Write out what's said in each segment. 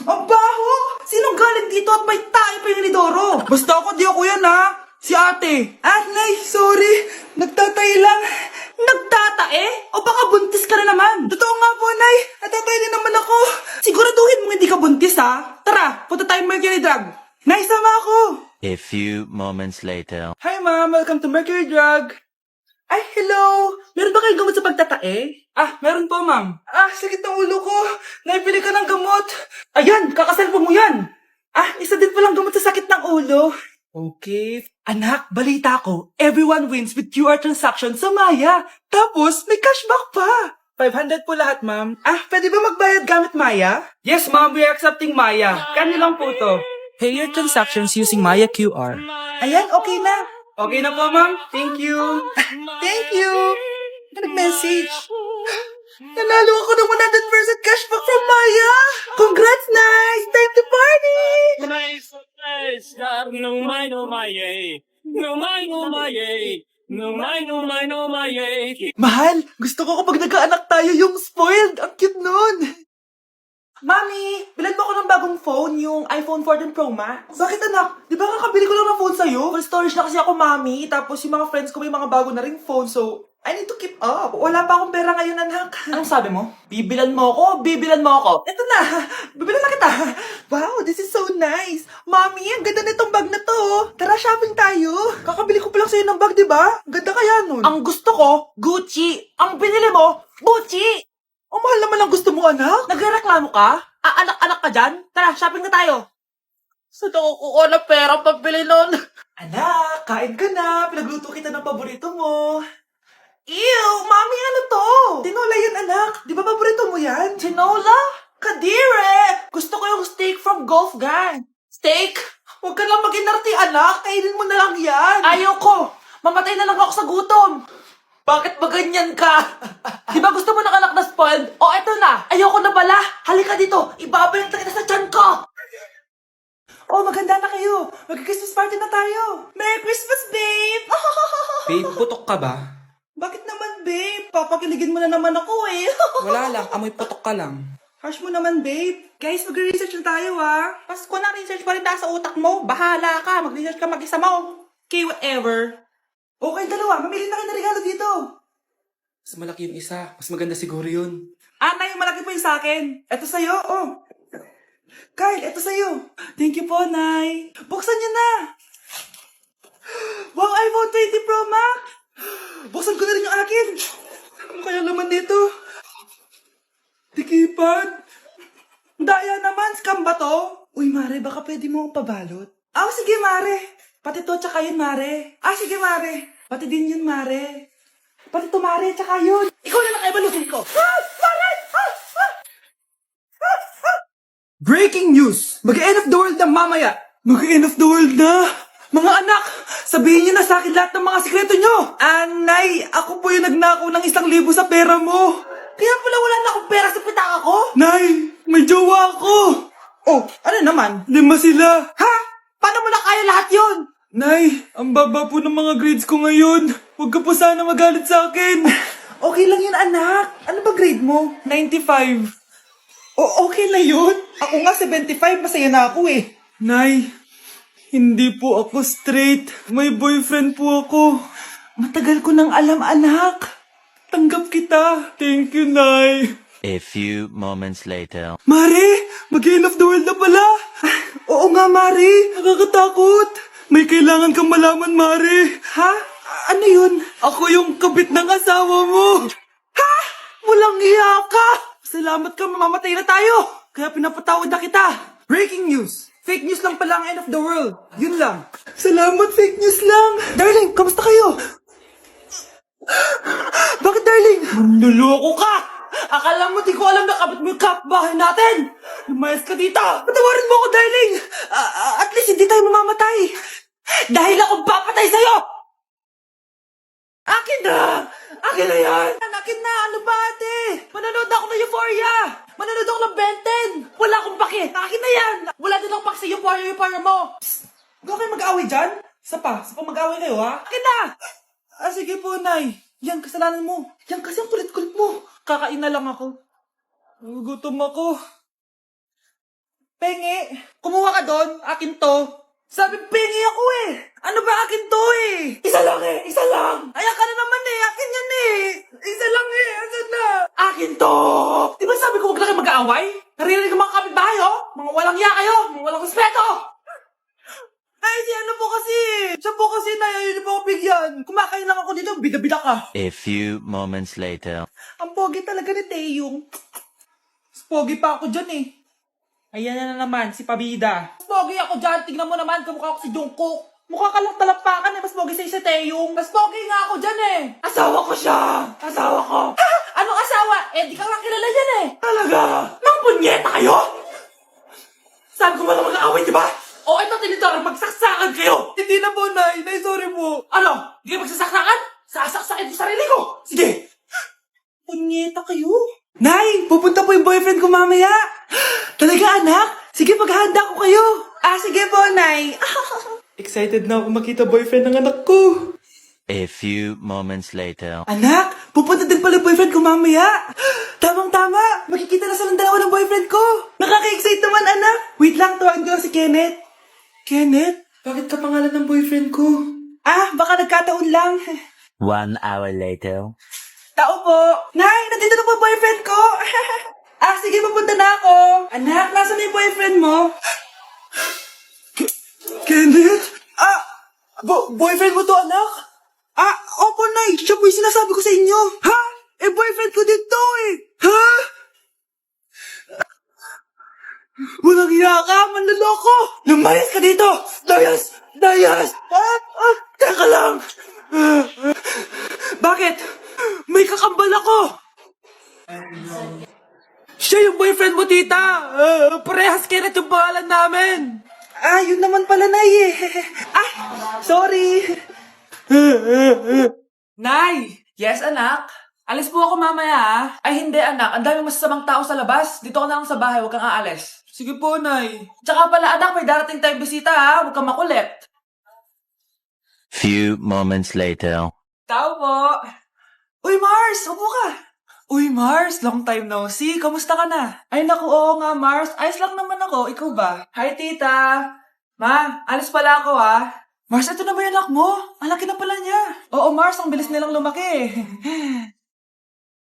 Ang baho! Sinong galing dito at may tae pa yung inidoro? Basta ako, di ako yan ha! Si ate! Nay, sorry! Nagtatay lang! Nagtatae? O baka buntis ka na naman? Totoo nga po, Nay! Natatay din naman ako! Siguraduhin mo hindi ka buntis ha! Tara, punta tayo Mercury Drug! Nay, sama ako! A few moments later. Hi ma'am, welcome to Mercury Drug! Ay, hello! Meron ba kayong gamot sa pagtatae? Meron po, ma'am. Sakit ng ulo ko. Naipili ka ng gamot. Ayan, kakasalpo mo yan. Isa din palang gamot sa sakit ng ulo. Okay. Anak, balita ko, everyone wins with QR transaction sa Maya. Tapos, may cashback pa. 500 po lahat, ma'am. Pwede ba magbayad gamit Maya? Yes, ma'am. We are accepting Maya. Kano lang po to? Pay your transactions using Maya QR. Ayan, okay na. Okay na po, ma'am. Thank you. Thank you. Nag-message. Nanalo ako ng 100% cashback from Maya. Congrats, nice. Time to party. Mahal, gusto ko kapag nagkaanak tayo yung spoiled. Ang cute nun. Mami, bilan mo ako ng bagong phone, yung iPhone 14 Pro Max. Bakit anak? Di ba kakabili ko lang ng phone sa'yo? Full storage na kasi ako, Mami. Tapos yung mga friends ko may mga bago na ring phone, so I need to keep up. Wala pa akong pera ngayon, anak. Anong sabi mo? Bibilan mo ako? Bibilan mo ako? Eto na, bibilan na kita. Wow, this is so nice. Mami, ang ganda nitong bag na to. Tara, shopping tayo. Kakabili ko pa lang sa'yo ng bag, di ba? Ganda kaya nun. Ang gusto ko, Gucci. Ang binili mo, Gucci. Ang mahal naman ang gusto mo, anak. Nagreklamo ka? Anak-anak ka dyan? Tara, shopping na tayo. Saan ako kukuha ng pera pambili nun? Anak, kain ka na. Pinagluto kita ng paborito mo. Ew, mami, ano to? Tinola yan, anak. Di ba paborito mo yan? Tinola? Kadire! Gusto ko yung steak from Golf Gang. Steak? Huwag ka lang mag-inarti, anak. Kainin mo na lang yan. Ayaw ko. Mamatay na lang ako sa gutom. Bakit ba ganyan ka? Di ba gusto mo ng anak na spoiled? O eto na, ayoko na pala. Halika dito, ibabalot na kita sa tiyan ko. Oh, maganda na kayo. Mag-Christmas party na tayo. Merry Christmas, babe! Babe, putok ka ba? Bakit naman, babe? Papakiligin mo na naman ako eh. Wala lang, amoy putok ka lang. Harsh mo naman, babe. Guys, mag-research na tayo, Pasko na, research pa rin nasa utak mo. Bahala ka, mag-research ka mag-isa mo. Okay, whatever. Okay, dalawa. Mamili na kayo ng regalo dito. Mas malaki yung isa. Mas maganda siguro yun. Nay, malaki po yung sa akin. Ito sa'yo, oh. Kyle, ito sa'yo. Thank you po, Nay. Buksan niyo na. Wow, iPhone 20 Pro Max. Buksan ko na rin yung akin. Ano kaya laman dito? Tikipad. Daya naman, scam ba to? Uy, Mare, baka pwede mo akong pabalot. Sige, Mare. Pati to, tsaka yun, Mare. Sige, Mare. Pati din yun, Mare. Pati to, Mare, tsaka yun. Ikaw na lang kaibalutin ko. Mare! Breaking news! Mag-end of the world na mamaya! Mag-end of the world na! Mga anak, sabihin niyo na sa akin lahat ng mga sikreto niyo! Nay, ako po yung nagnakaw ng 1,000 sa pera mo! Kaya pala wala na akong pera sa pitaka ko? Nay, may jowa ako! Oh, ano naman? 5 sila! Ha? Paano mo na kaya lahat yon? Nay, ang baba po ng mga grades ko ngayon. Huwag ka po sana magalit sa akin. Okay lang yun, anak. Ano ba grade mo? 95. Okay na yun. Ako nga 75, masaya na ako eh. Nay, hindi po ako straight. May boyfriend po ako. Matagal ko nang alam, anak. Tanggap kita. Thank you, Nay. A few moments later. Mare, mag-end of the world na pala. Oo nga, Mare. Nakakatakot. May kailangan kang malaman, Mare. Ha? Ano yun? Ako yung kabit ng asawa mo. Ha? Walang iya ka. Salamat ka, mamamatay na tayo. Kaya pinapatawad na kita. Breaking news. Fake news lang pala ang end of the world. Yun lang. Salamat, fake news lang. Darling, kamusta kayo? Bakit, darling? Manluloko ka. Akala mo di ko alam na kabit mo yung kapbahay natin. Lumayas ka dito. Patawarin mo ako, darling. At least hindi tayo mamamatay. Dahil akong papatay sa'yo. Akin na! Akin na yan! Akin na! Ano ba, ate? Manonood ako ng Euphoria! Manonood ako ng Ben 10! Wala akong pake! Akin na yan! Wala din akong pake sa Euphoria mo! Psst! Huwag kayo mag-away dyan? Isa pa mag-away kayo, ha? Akin na! Sige po, Nay. Yan, kasalanan mo. Yan kasi ang kulit-kulit mo. Kakain na lang ako. Gutom ako. Pengi, kumuha ka doon. Akin to. Sabi, pengi ako eh. Ano ba akin to eh? Isa lang eh, isa lang. Ayan ka na naman eh, akin yan eh. Isa lang eh, asan na? Akin to. Di ba sabi ko huwag lang kayo mag-aaway? Naririnig ang mga kapitbahay oh. Mga walang iya kayo, mga walang respeto. Ay, si ano po kasi. Siya po kasi tayo, yun po ako bigyan. Kumakain lang ako dito, bida-bida ka. A few moments later. Ang pogi talaga ni Taeyong. Mas pogi pa ako dyan eh. Ayan na naman, si Pabida. Mas pogi ako dyan, tignan mo naman, kamukha ako si Jungkook. Mukha ka lang talampakan eh, mas pogi sa'yo si Taeyong. Mas pogi nga ako dyan eh. Asawa ko siya. Asawa ko. Anong asawa? Eh, di ka nga kilala yan eh. Talaga? Mga punyeta kayo? Saan ko ba na mag-aaway, di ba? O, ito tinitor, magsaksakan kayo. Hindi na po, Nay. Nay, sorry po. Ano? Hindi ka magsasaksakan? Sasaksakin ko sarili ko. Sige. Punyeta kayo. Nay, pupunta po yung boyfriend ko mamaya. Talaga, anak? Sige, paghahanda ko kayo. Sige po, Nay. Excited na ako makita boyfriend ng anak ko. A few moments later. Anak, pupunta din pala yung boyfriend ko mamaya. Tamang-tama. Makikita na silang dalawa ng boyfriend ko. Nakaka-excite naman, anak. Wait lang, tawagin ko lang si Kenneth. Kenneth? Bakit ka pangalan ng boyfriend ko? Baka nagkataon lang. 1 hour later. Tao po. Nay, nandito na po yung boyfriend ko. Sige, pupunta na ako. Anak, nasa na yung boyfriend mo? Kenneth? Boyfriend mo to, anak? Opo, Nay. Siya po yung sinasabi ko sa inyo. Ha? Boyfriend ko din to eh. Ha? Walang hiya ka, manloloko. Lumayas ka dito. Layas. Teka lang. Bakit? May kakambal ako. Siya yung boyfriend mo, tita. Parehas Kenneth yung pangalan namin. Yun naman pala, Nay eh. Sorry. Nay! Yes, anak? Alis po ako mamaya, Ay, hindi, anak. Ang daming masasamang tao sa labas. Dito ka na lang sa bahay. Huwag kang aalis. Sige po, Nay. Tsaka pala, anak, may darating tayong bisita, Huwag kang makulit. Few moments later. Tao po. Uy, Mars! Upo ka. Uy, Mars! Long time no see. Kamusta ka na? Ay, naku, oo nga, Mars. Ayos lang naman ako. Ikaw ba? Hi, tita. Ma, alis pala ako, Mars, ito na ba yung anak mo? Ang laki na pala niya. Oo, Mars, ang bilis nilang lumaki.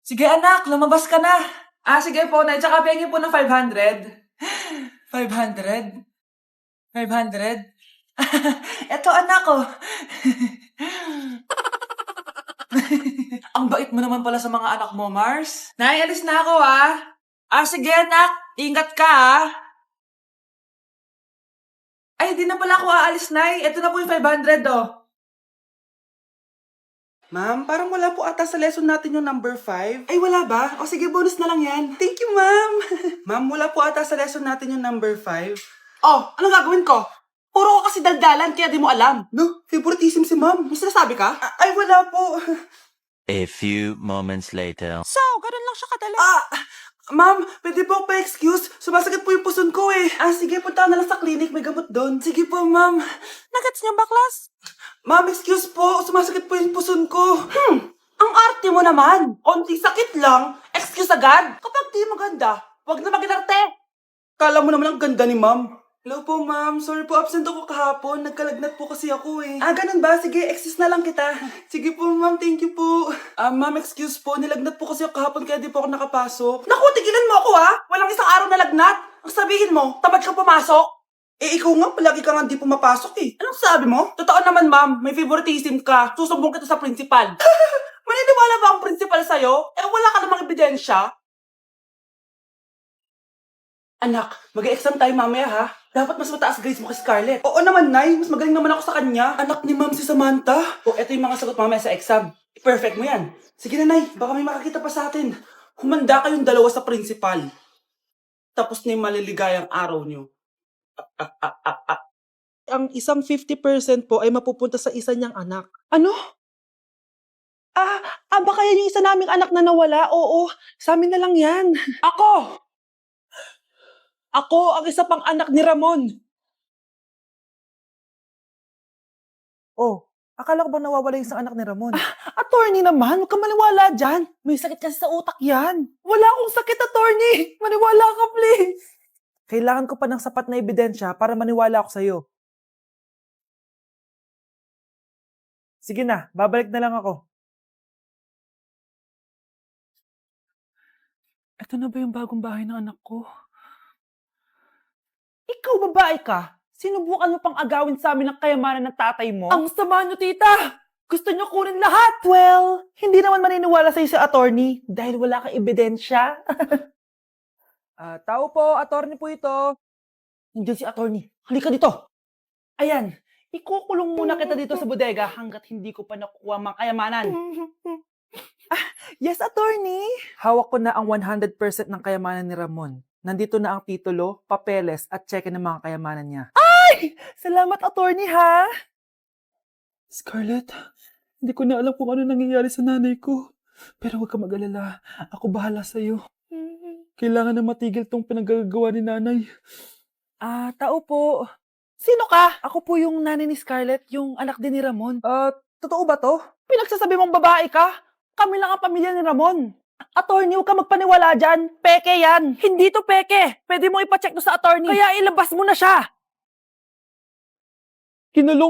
Sige, anak, lumabas ka na. Sige po, Nay. Tsaka pengi po ng 500. 500? 500? Eto, anak ko. Ang bait mo naman pala sa mga anak mo, Mars. Nay, alis na ako, sige, anak. Ingat ka, Ay, di na pala ako aalis, Nay. Ito na po yung 500, Ma'am, parang wala po ata sa lesson natin yung number 5. Ay, wala ba? O sige, bonus na lang yan. Thank you, ma'am. Ma'am, wala po ata sa lesson natin yung number 5. Anong gagawin ko? Puro ko kasi daldalan, kaya di mo alam. No, favoritism si ma'am. May sinasabi ka? Ay, wala po. A few moments later. So, ganun lang siya kadali. Ma'am, pwede po pa-excuse. Sumasakit po yung puson ko eh. Sige, punta na lang sa clinic. May gamot doon. Sige po, ma'am. Nagets niyo ba, class? Ma'am, excuse po. Sumasakit po yung puson ko. Ang arte mo naman. Onting sakit lang. Excuse agad. Kapag di maganda, wag na mag-inarte. Kala mo naman ang ganda ni ma'am. Hello po, ma'am. Sorry po, absent ako kahapon. Nagkalagnat po kasi ako eh. Ganun ba? Sige, excuse na lang kita. Sige po, ma'am. Thank you po. Ma'am, excuse po. Nilagnat po kasi ako kahapon kaya di po ako nakapasok. Naku, tigilan mo ako Walang isang araw na lagnat. Ang sabihin mo, tamad ka pumasok. Ikaw nga, palagi ka nga di pumapasok eh. Anong sabi mo? Totoo naman, ma'am. May favoritism ka. Susumbong kita sa principal. Maniniwala ba ang principal sa'yo? Wala ka namang ebidensya. Anak, mag-exam tayo mamaya Dapat mas mataas grades mo kay Scarlett. Oo naman, Nay. Mas magaling naman ako sa kanya. Anak ni Ma'am si Samantha. Eto yung mga sagot mamaya sa exam. I-perfect mo yan. Sige na, Nay. Baka may makakita pa sa atin. Humanda kayong dalawa sa principal. Tapos na yung maliligayang araw nyo. Ang isang 50% po ay mapupunta sa isa niyang anak. Ano? Baka yan yung isa naming anak na nawala? Oo, sa amin na lang yan. Ako! Ako ang isa pang anak ni Ramon. Akala ko bang nawawala yung isang anak ni Ramon? Attorney naman, huwag ka maniwala dyan. May sakit kasi sa utak yan. Wala akong sakit, attorney. Maniwala ka, please. Kailangan ko pa ng sapat na ebidensya para maniwala ako sa'yo. Sige na, babalik na lang ako. Ito na ba yung bagong bahay ng anak ko? Ikaw babae ka? Sinubukan mo pang agawin sa amin ang kayamanan ng tatay mo? Ang sama nyo, tita! Gusto nyo kunin lahat! Well, hindi naman maniniwala sa'yo si attorney dahil wala kang ebidensya. Tao po, attorney po ito. Hindi si attorney. Halika dito. Ayan, ikukulong muna kita dito sa bodega hanggat hindi ko pa nakukuha ang mga kayamanan. Yes, attorney. Hawak ko na ang 100% ng kayamanan ni Ramon. Nandito na ang titulo, papeles at cheque ng mga kayamanan niya. Ay! Salamat, attorney, ha? Scarlett, hindi ko na alam kung ano nangyayari sa nanay ko. Pero huwag ka mag-alala. Ako bahala sa'yo. Kailangan na matigil tong pinagagawa ni nanay. Tao po. Sino ka? Ako po yung nanay ni Scarlett, yung anak din ni Ramon. Totoo ba to? Pinagsasabi mong babae ka? Kami lang ang pamilya ni Ramon. Attorney, huwag ka magpaniwala dyan. Peke yan. Hindi to peke. Pwede mo ipacheck to sa attorney. Kaya ilabas mo na siya. Kinulong